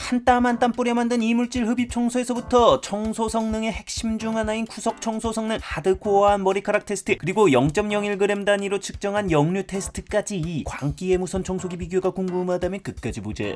한 땀 한 땀 뿌려 만든 이물질 흡입 청소에서부터 청소 성능의 핵심 중 하나인 구석 청소 성능, 하드코어한 머리카락 테스트, 그리고 0.01g 단위로 측정한 역류 테스트까지 광기의 무선 청소기 비교가 궁금하다면 끝까지 보자.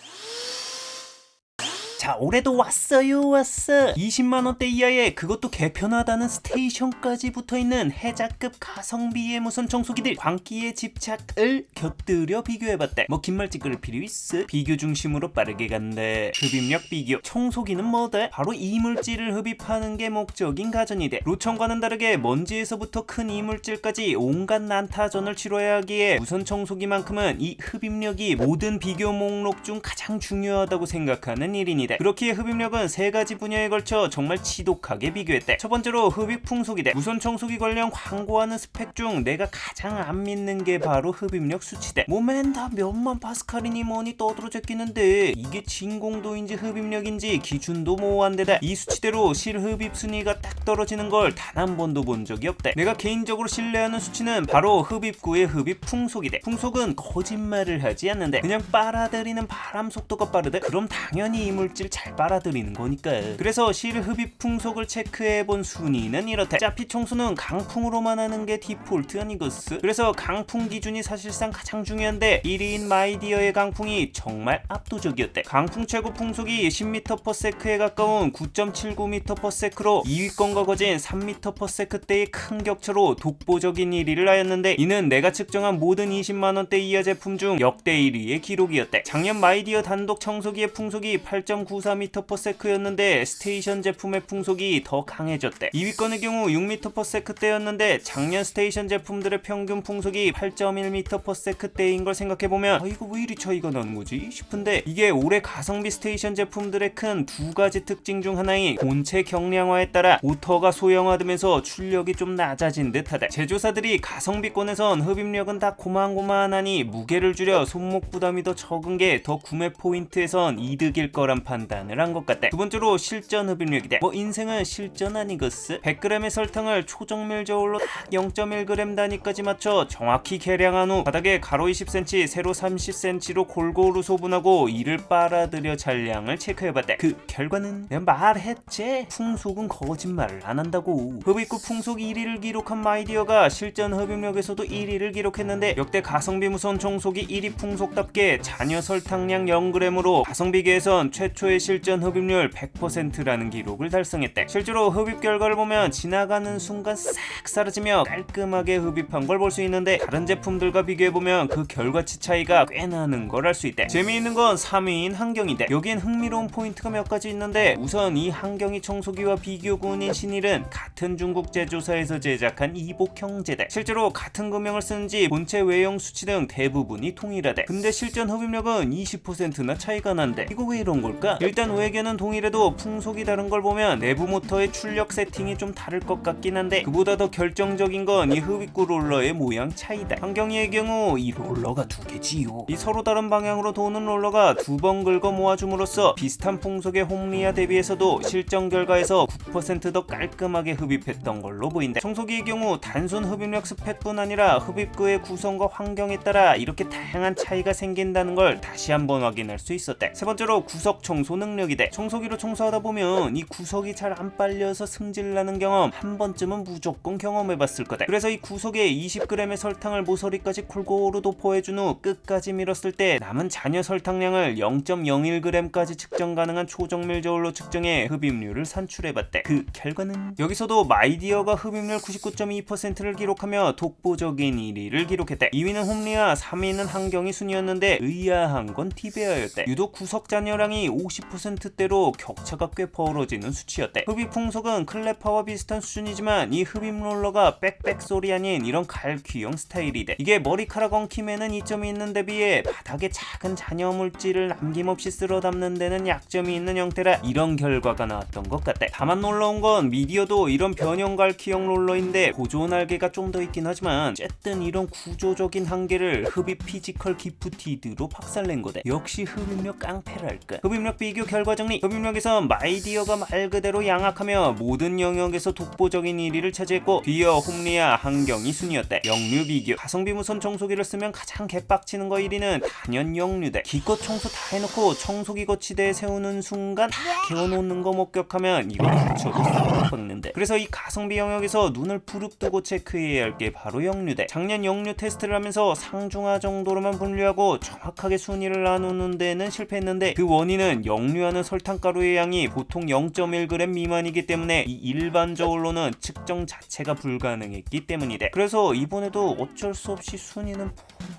자, 올해도 왔어 20만원대 이하의 그것도 개편하다는 스테이션까지 붙어있는 해자급 가성비의 무선 청소기들, 광기의 집착을 곁들여 비교해봤다. 뭐 긴 말 찌끄릴 필요 있어? 비교 중심으로 빠르게 간다. 흡입력 비교. 청소기는 뭐다? 바로 이물질을 흡입하는 게 목적인 가전이 돼. 로천과는 다르게 먼지에서부터 큰 이물질까지 온갖 난타전을 치러야 하기에 무선 청소기만큼은 이 흡입력이 모든 비교 목록 중 가장 중요하다고 생각하는 일인이다. 그렇기에 흡입력은 세 가지 분야에 걸쳐 정말 지독하게 비교했대. 첫 번째로 흡입 풍속이대. 무선 청소기 관련 광고하는 스펙 중 내가 가장 안 믿는 게 바로 흡입력 수치대. 맨 다 몇만 파스칼이니 뭐니 떠들어 제끼는데 이게 진공도인지 흡입력인지 기준도 모호한데다 이 수치대로 실흡입 순위가 딱 떨어지는 걸 단 한 번도 본 적이 없대. 내가 개인적으로 신뢰하는 수치는 바로 흡입구의 흡입 풍속이대. 풍속은 거짓말을 하지 않는데 그냥 빨아들이는 바람 속도가 빠르대. 그럼 당연히 이물질 잘 빨아들이는 거니까. 그래서 실흡입 풍속을 체크해본 순위는 이렇다. 짜피 청소는 강풍으로만 하는 게 디폴트 아니겠어? 그래서 강풍 기준이 사실상 가장 중요한데 1위인 마이디어의 강풍이 정말 압도적이었대. 강풍 최고 풍속이 10m/s에 가까운 9.79m/s로 2위권과 거진 3m/s대의 큰 격차로 독보적인 1위를 하였는데 이는 내가 측정한 모든 20만원대 이하 제품 중 역대 1위의 기록이었대. 작년 마이디어 단독 청소기의 풍속이 8.94m/s였는데 스테이션 제품의 풍속이 더 강해졌대. 2위권의 경우 6m/s대였는데 작년 스테이션 제품들의 평균 풍속이 8.1m/s대인 걸 생각해보면 이거 왜 이리 차이가 나는 거지 싶은데 이게 올해 가성비 스테이션 제품들의 큰 두 가지 특징 중 하나인 본체 경량화에 따라 모터가 소형화되면서 출력이 좀 낮아진 듯하다. 제조사들이 가성비권에선 흡입력은 다 고만고만하니 무게를 줄여 손목 부담이 더 적은 게 더 구매 포인트에선 이득일 거란 판단을 한 것 같다. 두 번째로 실전 흡입력이다. 인생은 실전 아니겠어? 100g의 설탕을 초정밀 저울로 딱 0.1g 단위까지 맞춰 정확히 계량한 후 바닥에 가로 20cm, 세로 30cm로 골고루 소분하고 이를 빨아들여 잔량을 체크해봤다. 그 결과는 내가 말했지? 풍속은 거짓말을 안 한다고. 흡입구 풍속 1위를 기록한 마이디어가 실전 흡입력에서도 1위를 기록했는데 역대 가성비 무선 청소기 1위 풍속답게 잔여 설탕량 0g으로 가성비계에선 최초의 실전 흡입률 100%라는 기록을 달성했대. 실제로 흡입 결과를 보면 지나가는 순간 싹 사라지며 깔끔하게 흡입한 걸 볼 수 있는데 다른 제품들과 비교해보면 그 결과치 차이가 꽤 나는 걸 알 수 있대. 재미있는 건 3위인 한경이대. 여긴 흥미로운 포인트가 몇 가지 있는데 우선 이 한경이 청소기와 비교군인 신일은 같은 중국 제조사에서 제작한 이복 형제대. 실제로 같은 금형을 쓰는지 본체 외형 수치 등 대부분이 동일하대. 근데 실전 흡입력은 20%나 차이가 난대. 이거 왜 이런 걸까? 일단 외견은 동일해도 풍속이 다른 걸 보면 내부 모터의 출력 세팅이 좀 다를 것 같긴 한데 그보다 더 결정적인 건 이 흡입구 롤러의 모양 차이다. 한경이의 경우 이 롤러가 두 개지요. 이 서로 다른 방향으로 도는 롤러가 두 번 긁어 모아줌으로써 비슷한 풍속의 홈리아 대비해서도 실전 결과에서 9% 더 깔끔하게 흡입했던 걸로 보인다. 청소기의 경우 단순 흡입력 스펙뿐 아니라 흡입구의 구성과 환경에 따라 이렇게 다양한 차이가 생긴다는 걸 다시 한번 확인할 수 있었다. 세 번째로 구석 청소 능력이다. 청소기로 청소하다 보면 이 구석이 잘 안 빨려서 승질나는 경험 한 번쯤은 무조건 경험해봤을 거다. 그래서 이 구석에 20g의 설탕을 모서리까지 골고루 도포해준 후 끝까지 밀었을 때 남은 잔여 설탕량을 0.01g까지 측정 가능한 초정밀 저울로 측정해 흡입률을 산출해봤대. 그 결과는 여기서도 마이디어가 흡입률 99.2%를 기록하며 독보적인 1위를 기록했대. 2위는 홈리아, 3위는 한경이 순이었는데 의아한 건 티베아였대. 유독 구석 잔여량이 50%대로 격차가 꽤 벌어지는 수치였대. 흡입 풍속은 클레파와 비슷한 수준이지만 이 흡입 롤러가 빽빽 소리 아닌 이런 갈퀴형 스타일이대. 이게 머리카락 엉킴에는 이점이 있는 데 비해 바닥에 작은 잔여 물질을 남김없이 쓸어 담는 데는 약점이 있는 형태라 이런 결과가 나왔던 것 같대. 다만 놀라운 건 미디어도 이런 변형 갈퀴형 롤러인데 고조 날개가 좀 더 있긴 하지만 어쨌든 이런 구조적인 한계를 흡입 피지컬 기프티드로 박살낸 거대. 역시 흡입력 깡패랄까. 흡입력 비교 결과 정리. 흡입력에선 마이디어가 말 그대로 양악하며 모든 영역에서 독보적인 1위를 차지했고, 뒤이어 홈리와 한경이 순위였대. 영류 비교. 가성비 무선 청소기를 쓰면 가장 개빡치는 거 1위는 단연 영류대. 기껏 청소 다 해놓고 청소기 거치대에 세우는 순간 다 개워놓는 거 목격하면 이거 붙여도 싹 박는데. 그래서 이 가성비 영역에서 눈을 부릅뜨고 체크해야 할 게 바로 영류대. 작년 영류 테스트를 하면서 상중하 정도로만 분류하고 정확하게 순위를 나누는 데는 실패했는데, 그 원인은 영류하는 설탕가루의 양이 보통 0.1g 미만이기 때문에 이 일반 저울로는 측정 자체가 불가능했기 때문이래. 그래서 이번에도 어쩔 수 없이 순위는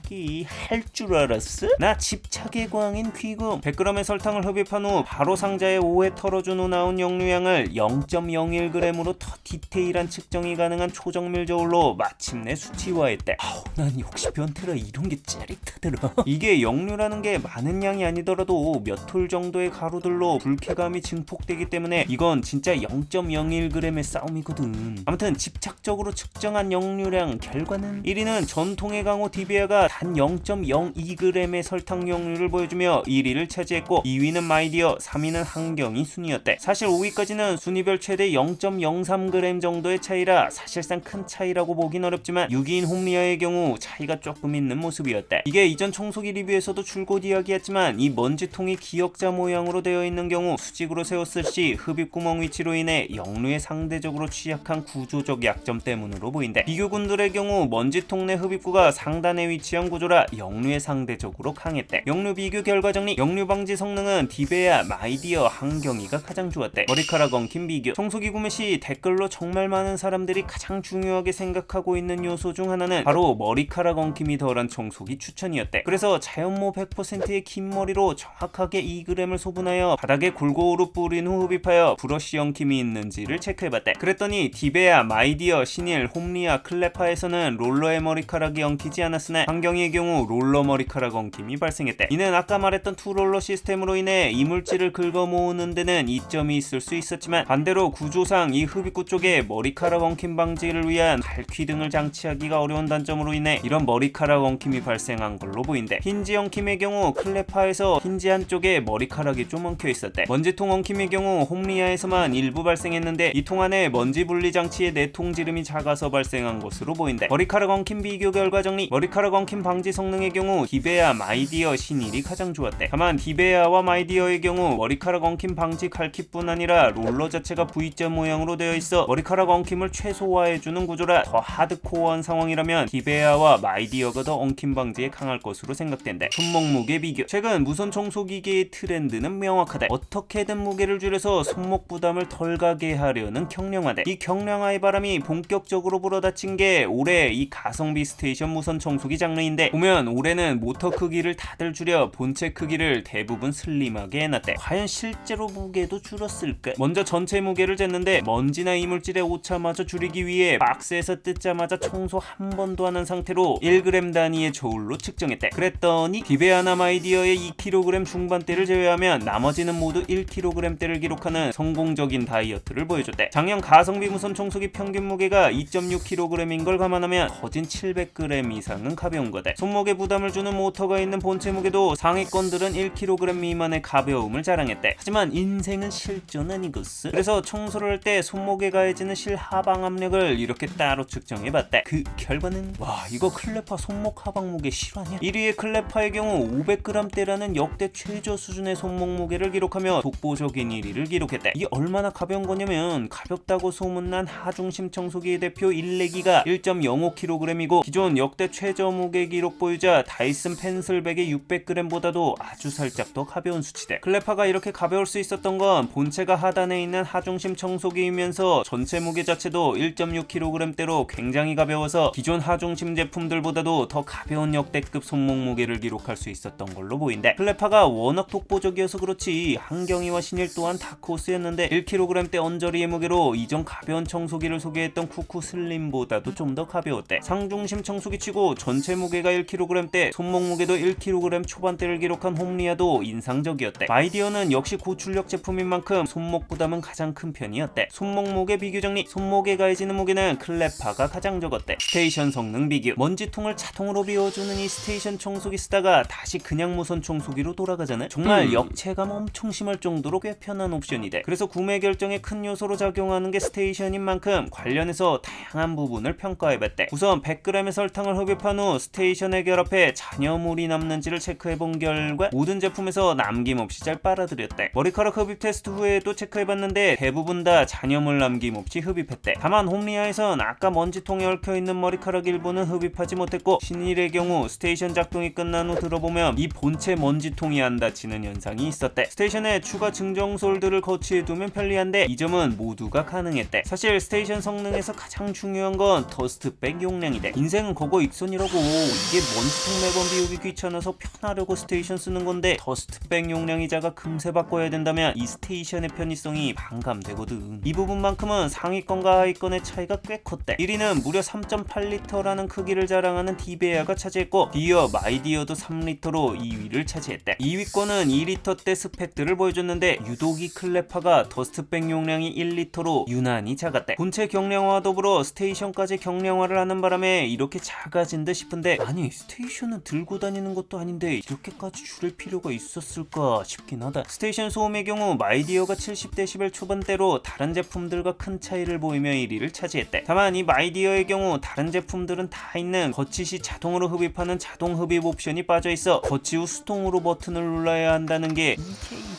포기할 줄 알았어? 나 집착의 광인 귀금. 100g의 설탕을 흡입한 후 바로 상자에 5회 털어준 후 나온 영류량을 0.01g으로 더 디테일한 측정이 가능한 초정밀 저울로 마침내 수치화했대. 난 역시 변태라 이런 게 짜릿하더라. 이게 영류라는 게 많은 양이 아니더라도 몇 톨 정도의 가루들로 불쾌감이 증폭되기 때문에 이건 진짜 0.01g의 싸움이거든. 아무튼 집착적으로 측정한 영류량 결과는 1위는 전통의 강호 디베아가 단 0.02g의 설탕 영류를 보여주며 1위를 차지했고, 2위는 마이디어, 3위는 한경이 순위였대. 사실 5위까지는 순위별 최대 0.03g 정도의 차이라 사실상 큰 차이라고 보긴 어렵지만 6위인 홈리아의 경우 차이가 조금 있는 모습이었대. 이게 이전 청소기 리뷰에서도 줄곧 이야기했지만 이 먼지통이 기역자 모양으로 되어 있는 경우 수직으로 세웠을 시 흡입구멍 위치로 인해 영류에 상대적으로 취약한 구조적 약점 때문으로 보인대. 비교군들의 경우 먼지통 내 흡입구가 상단에 위치한 구조라 영류에 상대적으로 강했대. 영류 비교 결과 정리. 영류 방지 성능은 디베아, 마이디어, 한경이가 가장 좋았대. 머리카락 엉킴 비교. 청소기 구매 시 댓글로 정말 많은 사람들이 가장 중요하게 생각하고 있는 요소 중 하나는 바로 머리카락 엉킴이 덜한 청소기 추천이었대. 그래서 자연모 100%의 긴 머리로 정확하게 2g을 소분하여 바닥에 골고루 뿌린 후 흡입하여 브러쉬 엉킴이 있는지를 체크해봤대. 그랬더니 디베아, 마이디어, 신일, 홈리아, 클레파에서는 롤러의 머리카락이 엉키지 않았으나 한경이의 경우 롤러 머리카락 엉킴이 발생했대. 이는 아까 말했던 투롤러 시스템으로 인해 이물질을 긁어 모으는 데는 이점이 있을 수 있었지만, 반대로 구조상 이 흡입구 쪽에 머리카락 엉킴 방지를 위한 갈퀴 등을 장치하기가 어려운 단점으로 인해 이런 머리카락 엉킴이 발생한 걸로 보인대. 힌지 엉킴의 경우 클레파에서 힌지 한쪽에 머리카락이 좀 엉켜 있었대. 먼지통 엉킴의 경우 홈리아에서만 일부 발생했는데 이 통 안에 먼지 분리 장치의 내통 지름이 작아서 발생한 것으로 보인대. 머리카락 엉킴 비교 결과 정리. 머리카락 엉킴 방지 성능의 경우 디베아, 마이디어, 신일이 가장 좋았대. 다만 디베아와 마이디어의 경우 머리카락 엉킴 방지 갈퀴뿐 아니라 롤러 자체가 V자 모양으로 되어 있어 머리카락 엉킴을 최소화해주는 구조라 더 하드코어한 상황이라면 디베아와 마이디어가 더 엉킴 방지에 강할 것으로 생각된대. 손목 무게 비교. 최근 무선 청소기계의 트렌드는 명확하대. 어떻게든 무게를 줄여서 손목 부담을 덜 가게 하려는 경량화대. 이 경량화의 바람이 본격적으로 불어닥친 게 올해 이 가성비 스테이션 무선 청소기 장르인데, 보면 올해는 모터 크기를 다들 줄여 본체 크기를 대부분 슬림하게 해놨대. 과연 실제로 무게도 줄었을까? 먼저 전체 무게를 쟀는데 먼지나 이물질의 오차마저 줄이기 위해 박스에서 뜯자마자 청소 한 번도 안 한 상태로 1g 단위의 저울로 측정했대. 그랬더니 디베아나 마이디어의 2kg 중반대를 제외하면 나머지는 모두 1kg대를 기록하는 성공적인 다이어트를 보여줬대. 작년 가성비 무선 청소기 평균 무게가 2.6kg인 걸 감안하면 거진 700g 이상은 가벼운 거대. 손목에 부담을 주는 모터가 있는 본체 무게도 상위권들은 1kg 미만의 가벼움을 자랑했대. 하지만 인생은 실전 아니겠어? 그래서 청소를 할 때 손목에 가해지는 실 하방 압력을 이렇게 따로 측정해봤대. 그 결과는 와, 이거 클레파 손목 하방 무게 실화냐? 1위의 클레파의 경우 500g대라는 역대 최저 수준의 손목 무게를 기록하며 독보적인 1위를 기록했대. 이게 얼마나 가벼운 거냐면 가볍다고 소문난 하중심 청소기의 대표 일레기가 1.05kg이고 기존 역대 최저 무게 기록 보유자 다이슨 펜슬백의 600g보다도 아주 살짝 더 가벼운 수치대. 클레파가 이렇게 가벼울 수 있었던 건 본체가 하단에 있는 하중심 청소기이면서 전체 무게 자체도 1.6kg대로 굉장히 가벼워서 기존 하중심 제품들보다도 더 가벼운 역대급 손목 무게를 기록할 수 있었던 걸로 보인대. 클레파가 워낙 독보적이어서 그렇지 한경이와 신일 또한 다크호스였는데 1kg대 언저리의 무게로 이전 가벼운 청소기를 소개했던 쿠쿠 슬림보다도 좀 더 가벼웠대. 상중심 청소기 치고 전체 무게가 1kg대, 손목 무게도 1kg 초반대를 기록한 홈리아도 인상적이었대. 마이디어는 역시 고출력 제품인 만큼 손목 부담은 가장 큰 편이었대. 손목 무게 비교 정리. 손목에 가해지는 무게는 클레파가 가장 적었대. 스테이션 성능 비교. 먼지통을 자동으로 비워주는 이 스테이션 청소기 쓰다가 다시 그냥 무선 청소기로 돌아가잖아. 정말 체감 엄청 심할 정도로 꽤 편한 옵션이 돼. 그래서 구매 결정에 큰 요소로 작용하는 게 스테이션인 만큼 관련해서 다양한 부분을 평가해봤대. 우선 100g의 설탕을 흡입한 후 스테이션에 결합해 잔여물이 남는지를 체크해본 결과 모든 제품에서 남김없이 잘 빨아들였대. 머리카락 흡입 테스트 후에도 체크해봤는데 대부분 다 잔여물 남김없이 흡입했대. 다만 홈리아에선 아까 먼지통에 얽혀있는 머리카락 일부는 흡입하지 못했고, 신일의 경우 스테이션 작동이 끝난 후 들어보면 이 본체 먼지통이 안 닫히는 현상이 있었대. 스테이션에 추가 증정솔들을 거치해두면 편리한데 이 점은 모두가 가능했대. 사실 스테이션 성능에서 가장 중요한 건 더스트백 용량이래. 인생은 그거 익선이라고. 이게 먼지통 매번 비우기 귀찮아서 편하려고 스테이션 쓰는 건데 더스트백 용량이 작아 금세 바꿔야 된다면 이 스테이션의 편의성이 반감되거든. 이 부분만큼은 상위권과 하위권의 차이가 꽤 컸대. 1위는 무려 3.8리터라는 크기를 자랑하는 디베아가 차지했고, 뒤이어 마이디어도 3리터로 2위를 차지했대. 2위권은 2리터대 스펙들을 보여줬는데 유독 이 클레파가 더스트백 용량이 1리터로 유난히 작았대. 본체 경량화와 더불어 스테이션까지 경량화를 하는 바람에 이렇게 작아진 듯 싶은데, 아니 스테이션은 들고 다니는 것도 아닌데 이렇게까지 줄일 필요가 있었을까 싶긴 하다. 스테이션 소음의 경우 마이디어가 70dB 초반대로 다른 제품들과 큰 차이를 보이며 1위를 차지했대. 다만 이 마이디어의 경우 다른 제품들은 다 있는 거치 시 자동으로 흡입하는 자동 흡입 옵션이 빠져있어 거치 후 수동으로 버튼을 눌러야 한다는 게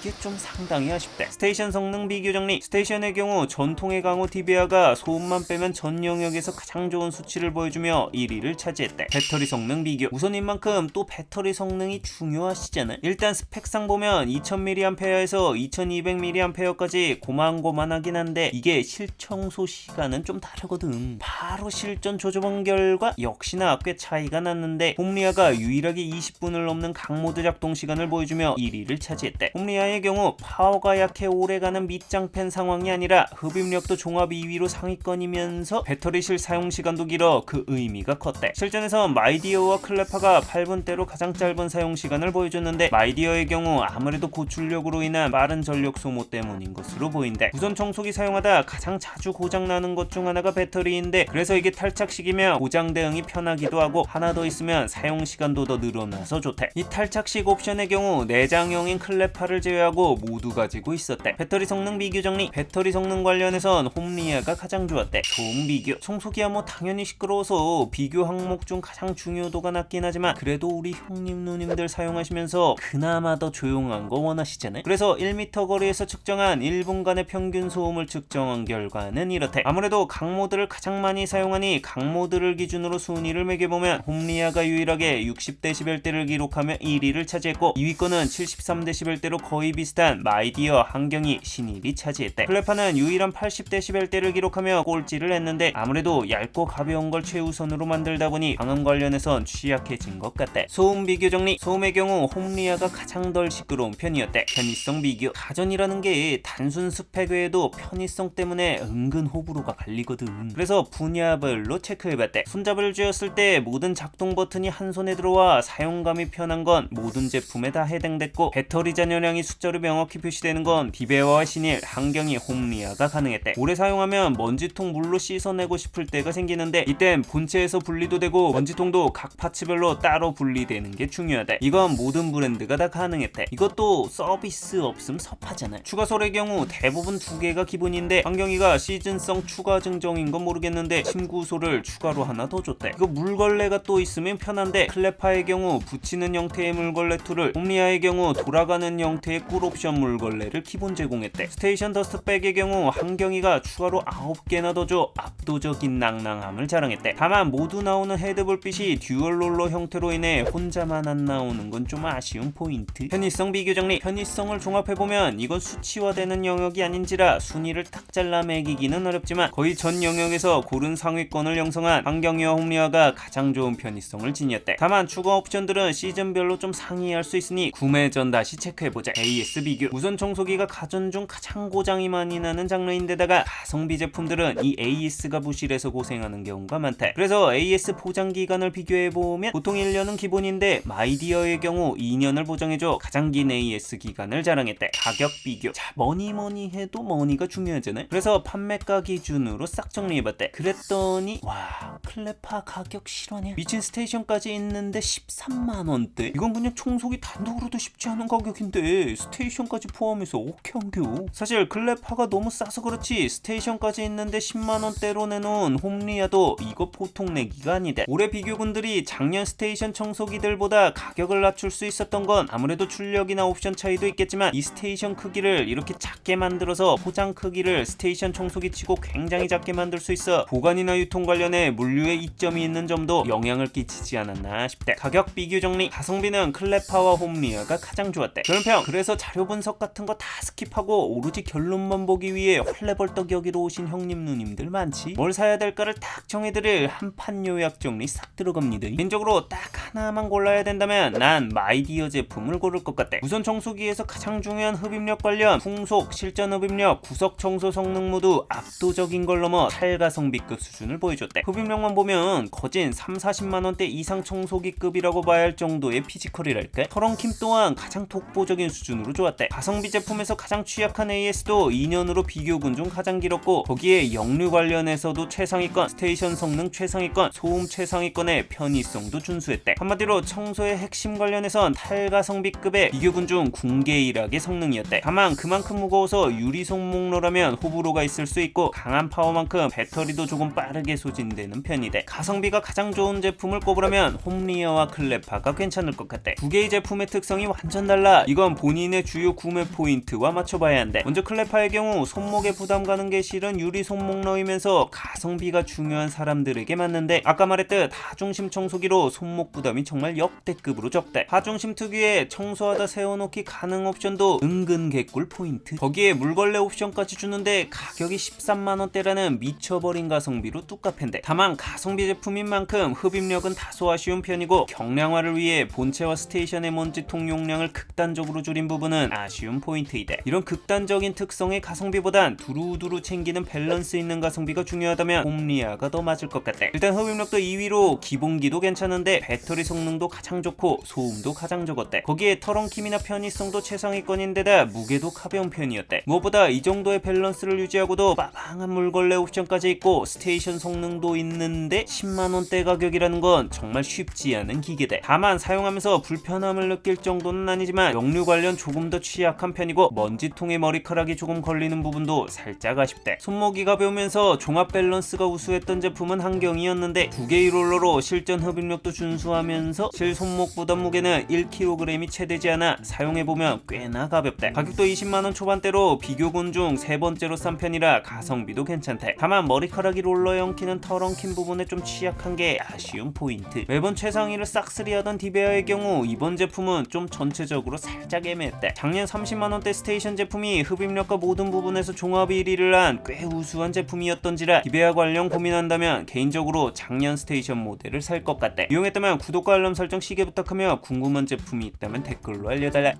이게 좀 상당히 아쉽대. 스테이션 성능 비교 정리. 스테이션의 경우 전통의 강호 디베아가 소음만 빼면 전 영역에서 가장 좋은 수치를 보여주며 1위를 차지했대. 배터리 성능 비교. 우선인 만큼 또 배터리 성능이 중요하시잖아요. 일단 스펙상 보면 2000mAh에서 2200mAh까지 고만고만하긴 한데 이게 실청소 시간은 좀 다르거든. 바로 실전 조져본 결과 역시나 꽤 차이가 났는데, 홈리아가 유일하게 20분을 넘는 강모드 작동 시간을 보여주며 1위를 차지했대. 홈리아의 경우 파워가 약해 오래가는 밑장팬 상황이 아니라 흡입력도 종합 2위로 상위권이면서 배터리실 사용 시간도 길어 그 의미가 컸대. 실전에서 마이디어와 클레파가 8분대로 가장 짧은 사용 시간을 보여줬는데, 마이디어의 경우 아무래도 고출력으로 인한 빠른 전력 소모 때문인 것으로 보인대. 무선 청소기 사용하다 가장 자주 고장나는 것 중 하나가 배터리인데, 그래서 이게 탈착식이면 고장 대응이 편하기도 하고 하나 더 있으면 사용 시간도 더 늘어나서 좋대. 이 탈착식 옵션의 경우 내장형인 클레파를 제외하고 모두 가지고 있었대. 배터리 성능 비교 정리. 배터리 성능 관련해선 홈리아가 가장 좋았대. 소음 비교. 청소기야 뭐 당연히 시끄러워서 비교 항목 중 가장 중요도가 낮긴 하지만 그래도 우리 형님 누님들 사용하시면서 그나마 더 조용한 거 원하시잖아요. 그래서 1m 거리에서 측정한 1분간의 평균 소음을 측정한 결과는 이렇대. 아무래도 강모드를 가장 많이 사용하니 강모드를 기준으로 순위를 매겨보면 홈리아가 유일하게 60dB대를 기록하며 1위를 차지했고, 2위권은 73dB대로 거의 비슷한 마이디어, 한경이, 신일이 차지했대. 클레파는 유일한 80dB대를 기록하며 꼴찌를 했는데 아무래도 얇고 가벼운 걸 최우선으로 만들다 보니 방음 관련해선 취약해진 것 같대. 소음 비교 정리. 소음의 경우 홈리아가 가장 덜 시끄러운 편이었대. 편의성 비교. 가전이라는 게 단순 스펙 외에도 편의성 때문에 은근 호불호가 갈리거든. 그래서 분야별로 체크해봤대. 손잡이를 쥐었을 때 모든 작동 버튼이 한 손에 들어와 사용감이 편한 건 모든 제품에 다 해당됐고, 배터리 잔여량이 숫자로 명확히 표시되는 건 디베아와 신일, 한경이, 홈리아가 가능했대. 오래 사용하면 먼지통 물로 씻어내고 싶을 때가 생기는데 이땐 본체에서 분리도 되고 먼지통도 각 파츠별로 따로 분리되는 게 중요하대. 이건 모든 브랜드가 다 가능했대. 이것도 서비스 없음 섭하잖아요. 추가솔의 경우 대부분 2개가 기본인데, 한경이가 시즌성 추가 증정인 건 모르겠는데 침구소를 추가로 하나 더 줬대. 이거 물걸레가 또 있으면 편한데, 클레파의 경우 붙이는 형태의 물걸레 툴을, 홈리아의 경우 돌아가는 형태의 꿀 옵션 물걸레를 기본 제공했대. 스테이션 더스트백의 경우 한경이가 추가로 9개나 더 줘 압도적인 낭낭함을 자랑했대. 다만 모두 나오는 헤드 불빛이 듀얼 롤러 형태로 인해 혼자만 안 나오는 건 좀 아쉬운 포인트. 편의성 비교 정리. 편의성을 종합해보면 이건 수치화되는 영역이 아닌지라 순위를 딱 잘라 매기기는 어렵지만 거의 전 영역에서 고른 상위권을 형성한 한경이와 홈리아가 가장 좋은 편의성을 지녔대. 다만 추가 옵션들은 시즌별로 좀 상이할 수 있으니 구매 전 다시 체크해보자. AS 비교. 무선 청소기가 가전 중 가장 고장이 많이 나는 장르인데다가 가성비 제품들은 이 AS가 부실해서 고생하는 경우가 많대. 그래서 AS 보장 기간을 비교해보면 보통 1년은 기본인데 마이디어의 경우 2년을 보장해줘 가장 긴 AS 기간을 자랑했대. 가격 비교. 자, 뭐니 해도 머니가 중요하잖아요. 그래서 판매가 기준으로 싹 정리해봤대. 그랬더니 와, 클레파 가격 실화냐? 미친 스테이션까지 있는데 13만원대. 이건 그냥 청소기 단독으로도 쉽지 않은 가격 가격인데 스테이션까지 포함해서 어떻게 한겨? 사실 클레파가 너무 싸서 그렇지 스테이션까지 있는데 10만원대로 내놓은 홈리아도 이거 보통 내기가 아니다. 올해 비교군들이 작년 스테이션 청소기들보다 가격을 낮출 수 있었던 건 아무래도 출력이나 옵션 차이도 있겠지만 이 스테이션 크기를 이렇게 작게 만들어서 포장 크기를 스테이션 청소기 치고 굉장히 작게 만들 수 있어 보관이나 유통 관련해 물류에 이점이 있는 점도 영향을 끼치지 않았나 싶대. 가격 비교 정리. 가성비는 클레파와 홈리아가 가장 좋았대. 결론평. 그래서 자료 분석 같은 거 다 스킵하고 오로지 결론만 보기 위해 헐레벌떡 여기로 오신 형님 누님들 많지. 뭘 사야 될까를 딱 정해드릴 한판 요약 정리 싹 들어갑니다. 개인적으로 딱 하나만 골라야 된다면 난 마이디어 제품을 고를 것 같대. 우선 청소기에서 가장 중요한 흡입력 관련, 풍속, 실전 흡입력, 구석 청소 성능 모두 압도적인 걸 넘어 탈가성비급 수준을 보여줬대. 흡입력만 보면 거진 3-40만원대 이상 청소기급이라고 봐야 할 정도의 피지컬이랄까? 털엉킴 또한 가장 독보적인 수준으로 좋았대. 가성비 제품에서 가장 취약한 AS도 2년으로 비교군 중 가장 길었고 거기에 역류 관련해서도 최상위권, 스테이션 성능 최상위권, 소음 최상위권의 편의성도 준수했대. 한마디로 청소의 핵심 관련해선 탈가성비급의 비교군 중 궁계일학의 성능이었대. 다만 그만큼 무거워서 유리 손목로라면 호불호가 있을 수 있고 강한 파워만큼 배터리도 조금 빠르게 소진되는 편이대. 가성비가 가장 좋은 제품을 꼽으라면 홈리아와 클레파가 괜찮을 것 같대. 두 개의 제품의 특성이 완전 달라. 이건 본인의 주요 구매 포인트와 맞춰봐야 한대. 먼저 클레파의 경우 손목에 부담 가는 게 실은 유리 손목러이면서 가성비가 중요한 사람들에게 맞는데 아까 말했듯 하중심 청소기로 손목 부담이 정말 역대급으로 적대. 하중심 특유의 청소하다 세워놓기 가능 옵션도 은근 개꿀 포인트. 거기에 물걸레 옵션까지 주는데 가격이 13만원대라는 미쳐버린 가성비로 뚝갑한데. 다만 가성비 제품인 만큼 흡입력은 다소 아쉬운 편이고 경량화를 위해 본체와 스테이션의 먼지통 용량을 극단적으로 줄인 부분은 아쉬운 포인트이대. 이런 극단적인 특성의 가성비보단 두루두루 챙기는 밸런스 있는 가성비가 중요하다면 홈리아가 더 맞을 것 같대. 일단 흡입력도 2위로 기본기도 괜찮은데 배터리 성능도 가장 좋고 소음도 가장 적었대. 거기에 털엉킴이나 편의성도 최상위권인데다 무게도 가벼운 편이었대. 무엇보다 이 정도의 밸런스를 유지하고도 빠방한 물걸레 옵션까지 있고 스테이션 성능도 있는데 10만원대 가격이라는 건 정말 쉽지 않은 기계대. 다만 사용하면서 불편함을 느낄 정도는 아니지만 역류 관련 조금 더 취약한 편이고 먼지통에 머리카락이 조금 걸리는 부분도 살짝 아쉽대. 손목이 가벼우면서 종합 밸런스가 우수했던 제품은 한경이었는데 두 개의 롤러로 실전 흡입력도 준수하면서 실 손목 부담 무게는 1kg이 채 되지 않아 사용해보면 꽤나 가볍대. 가격도 20만원 초반대로 비교군 중 세 번째로 싼 편이라 가성비도 괜찮대. 다만 머리카락이 롤러에 엉키는 털 엉킨 부분에 좀 취약한 게 아쉬운 포인트. 매번 최상위를 싹쓸이하던 디베아의 경우 이번 제품은 좀 전체적으로 살짝 애매했대. 작년 30만원대 스테이션 제품이 흡입력과 모든 부분에서 종합 1위를 한 꽤 우수한 제품이었던지라 디베아 관련 고민한다면 개인적으로 작년 스테이션 모델을 살 것 같대. 이용했다면 구독과 알람 설정 시계 부탁하며 궁금한 제품이 있다면 댓글로 알려달라.